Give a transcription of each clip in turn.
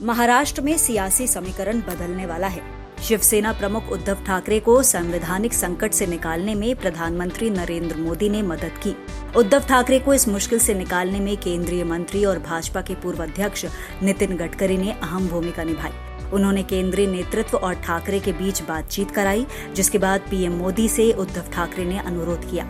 महाराष्ट्र में सियासी समीकरण बदलने वाला है। शिवसेना प्रमुख उद्धव ठाकरे को संवैधानिक संकट से निकालने में प्रधानमंत्री नरेंद्र मोदी ने मदद की। उद्धव ठाकरे को इस मुश्किल से निकालने में केंद्रीय मंत्री और भाजपा के पूर्व अध्यक्ष नितिन गडकरी ने अहम भूमिका निभाई। उन्होंने केंद्रीय नेतृत्व और ठाकरे के बीच बातचीत कराई, जिसके बाद पीएम मोदी से उद्धव ठाकरे ने अनुरोध किया।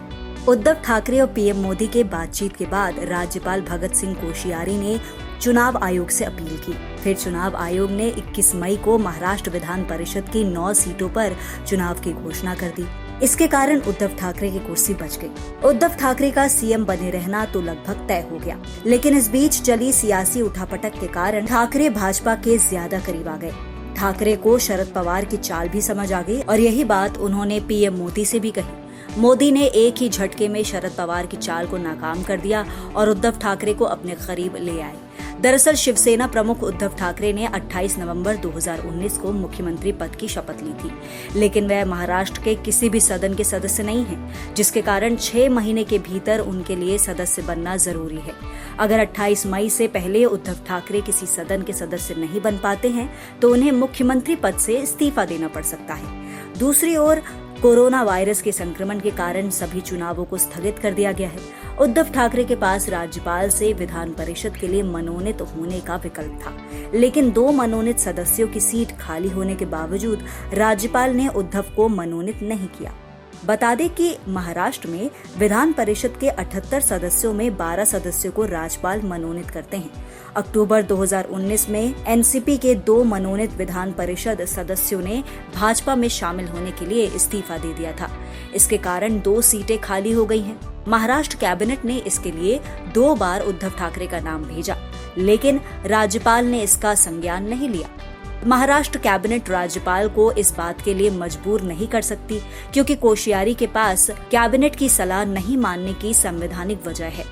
उद्धव ठाकरे और पीएम मोदी के बातचीत के बाद राज्यपाल भगत सिंह कोश्यारी ने चुनाव आयोग से अपील की। फिर चुनाव आयोग ने 21 मई को महाराष्ट्र विधान परिषद की 9 सीटों पर चुनाव की घोषणा कर दी। इसके कारण उद्धव ठाकरे की कुर्सी बच गई। उद्धव ठाकरे का सीएम बने रहना तो लगभग तय हो गया, लेकिन इस बीच चली सियासी उठापटक के कारण ठाकरे भाजपा के ज्यादा करीब आ गए। ठाकरे को शरद पवार की चाल भी समझ आ गई और यही बात उन्होंने पीएम मोदी से भी कही। मोदी ने एक ही झटके में शरद पवार की चाल को नाकाम कर दिया और उद्धव ठाकरे को अपने करीब ले आए। दरअसल शिवसेना प्रमुख उद्धव ठाकरे ने 28 नवंबर 2019 को मुख्यमंत्री पद की शपथ ली थी, लेकिन वह महाराष्ट्र के किसी भी सदन के सदस्य नहीं हैं, जिसके कारण 6 महीने के भीतर उनके लिए सदस्य बनना जरूरी है। अगर 28 मई से पहले उद्धव ठाकरे किसी सदन के सदस्य नहीं बन पाते हैं तो उन्हें मुख्यमंत्री पद से इस्तीफा देना पड़ सकता है। दूसरी ओर कोरोना वायरस के संक्रमण के कारण सभी चुनावों को स्थगित कर दिया गया है। उद्धव ठाकरे के पास राज्यपाल से विधान परिषद के लिए मनोनीत होने का विकल्प था, लेकिन 2 मनोनीत सदस्यों की सीट खाली होने के बावजूद राज्यपाल ने उद्धव को मनोनीत नहीं किया। बता दें कि महाराष्ट्र में विधान परिषद के 78 सदस्यों में 12 सदस्यों को राज्यपाल मनोनीत करते हैं। अक्टूबर 2019 में एनसीपी के 2 मनोनीत विधान परिषद सदस्यों ने भाजपा में शामिल होने के लिए इस्तीफा दे दिया था। इसके कारण 2 सीटें खाली हो गई हैं। महाराष्ट्र कैबिनेट ने इसके लिए 2 बार उद्धव ठाकरे का नाम भेजा, लेकिन राज्यपाल ने इसका संज्ञान नहीं लिया। महाराष्ट्र कैबिनेट राज्यपाल को इस बात के लिए मजबूर नहीं कर सकती, क्योंकि कोश्यारी के पास कैबिनेट की सलाह नहीं मानने की संवैधानिक वजह है।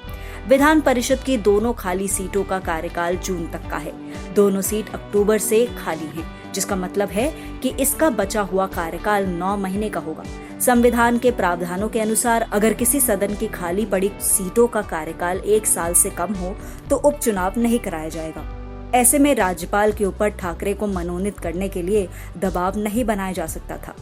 विधान परिषद की दोनों खाली सीटों का कार्यकाल जून तक का है। दोनों सीट अक्टूबर से खाली हैं, जिसका मतलब है कि इसका बचा हुआ कार्यकाल 9 महीने का होगा। संविधान के प्रावधानों के अनुसार अगर किसी सदन की खाली पड़ी सीटों का कार्यकाल 1 साल से कम हो तो उपचुनाव नहीं कराया जाएगा। ऐसे में राज्यपाल के ऊपर ठाकरे को मनोनीत करने के लिए दबाव नहीं बनाया जा सकता था।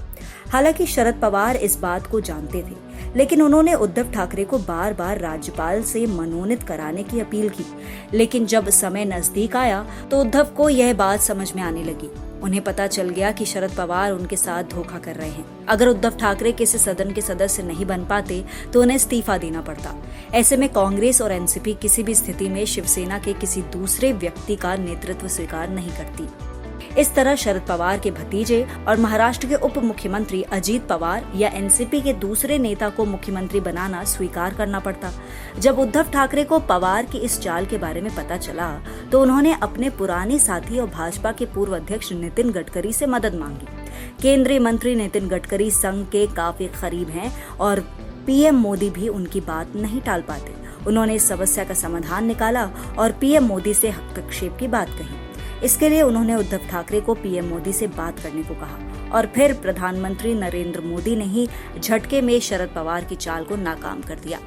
हालांकि शरद पवार इस बात को जानते थे, लेकिन उन्होंने उद्धव ठाकरे को बार बार राज्यपाल से मनोनीत कराने की अपील की। लेकिन जब समय नजदीक आया तो उद्धव को यह बात समझ में आने लगी। उन्हें पता चल गया कि शरद पवार उनके साथ धोखा कर रहे हैं। अगर उद्धव ठाकरे किसी सदन के सदस्य नहीं बन पाते तो उन्हें इस्तीफा देना पड़ता। ऐसे में कांग्रेस और एनसीपी किसी भी स्थिति में शिवसेना के किसी दूसरे व्यक्ति का नेतृत्व स्वीकार नहीं करती। इस तरह शरद पवार के भतीजे और महाराष्ट्र के उप मुख्यमंत्री अजीत पवार या एनसीपी के दूसरे नेता को मुख्यमंत्री बनाना स्वीकार करना पड़ता। जब उद्धव ठाकरे को पवार की इस चाल के बारे में पता चला तो उन्होंने अपने पुराने साथी और भाजपा के पूर्व अध्यक्ष नितिन गडकरी से मदद मांगी। केंद्रीय मंत्री नितिन गडकरी संघ के काफी करीब हैं और पीएम मोदी भी उनकी बात नहीं टाल पाते। उन्होंने इस समस्या का समाधान निकाला और पीएम मोदी से हस्तक्षेप की बात कही। इसके लिए उन्होंने उद्धव ठाकरे को पीएम मोदी से बात करने को कहा और फिर प्रधानमंत्री नरेंद्र मोदी ने ही झटके में शरद पवार की चाल को नाकाम कर दिया।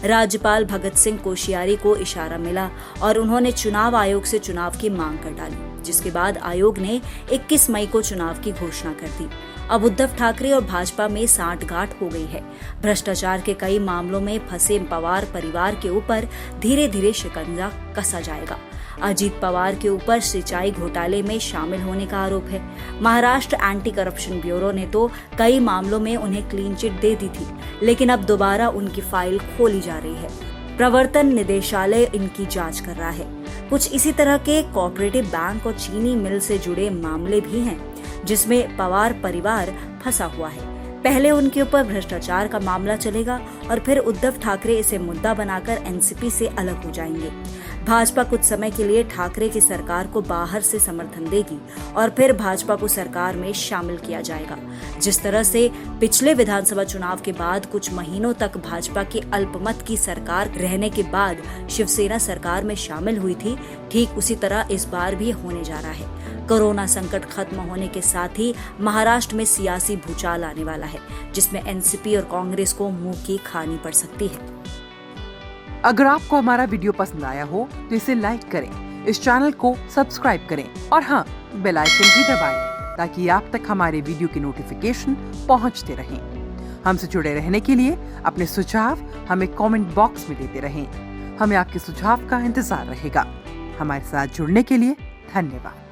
राज्यपाल भगत सिंह कोश्यारी को इशारा मिला और उन्होंने चुनाव आयोग से चुनाव की मांग कर डाली, जिसके बाद आयोग ने 21 मई को चुनाव की घोषणा कर दी। अब उद्धव ठाकरे और भाजपा में सांठगांठ हो गई है। भ्रष्टाचार के कई मामलों में फंसे पवार परिवार के ऊपर धीरे धीरे शिकंजा कसा जाएगा। अजीत पवार के ऊपर सिंचाई घोटाले में शामिल होने का आरोप है। महाराष्ट्र एंटी करप्शन ब्यूरो ने तो कई मामलों में उन्हें क्लीन चिट दे दी थी, लेकिन अब दोबारा उनकी फाइल खोली जा रही है। प्रवर्तन निदेशालय इनकी जांच कर रहा है। कुछ इसी तरह के कोऑपरेटिव बैंक और चीनी मिल से जुड़े मामले भी हैं, जिसमें पवार परिवार फंसा हुआ है। पहले उनके ऊपर भ्रष्टाचार का मामला चलेगा और फिर उद्धव ठाकरे इसे मुद्दा बनाकर एनसीपी से अलग हो जाएंगे। भाजपा कुछ समय के लिए ठाकरे की सरकार को बाहर से समर्थन देगी और फिर भाजपा को सरकार में शामिल किया जाएगा। जिस तरह से पिछले विधानसभा चुनाव के बाद कुछ महीनों तक भाजपा की अल्पमत की सरकार रहने के बाद शिवसेना सरकार में शामिल हुई थी, ठीक उसी तरह इस बार भी होने जा रहा है। कोरोना संकट खत्म होने के साथ ही महाराष्ट्र में सियासी भूचाल आने वाला है, जिसमें एनसीपी और कांग्रेस को मुंह की खानी पड़ सकती है। अगर आपको हमारा वीडियो पसंद आया हो तो इसे लाइक करें, इस चैनल को सब्सक्राइब करें और हाँ, बेल आइकन भी दबाएं ताकि आप तक हमारे वीडियो की नोटिफिकेशन पहुंचते रहें। हमसे जुड़े रहने के लिए अपने सुझाव हमें कमेंट बॉक्स में देते रहें। हमें आपके सुझाव का इंतजार रहेगा। हमारे साथ जुड़ने के लिए धन्यवाद।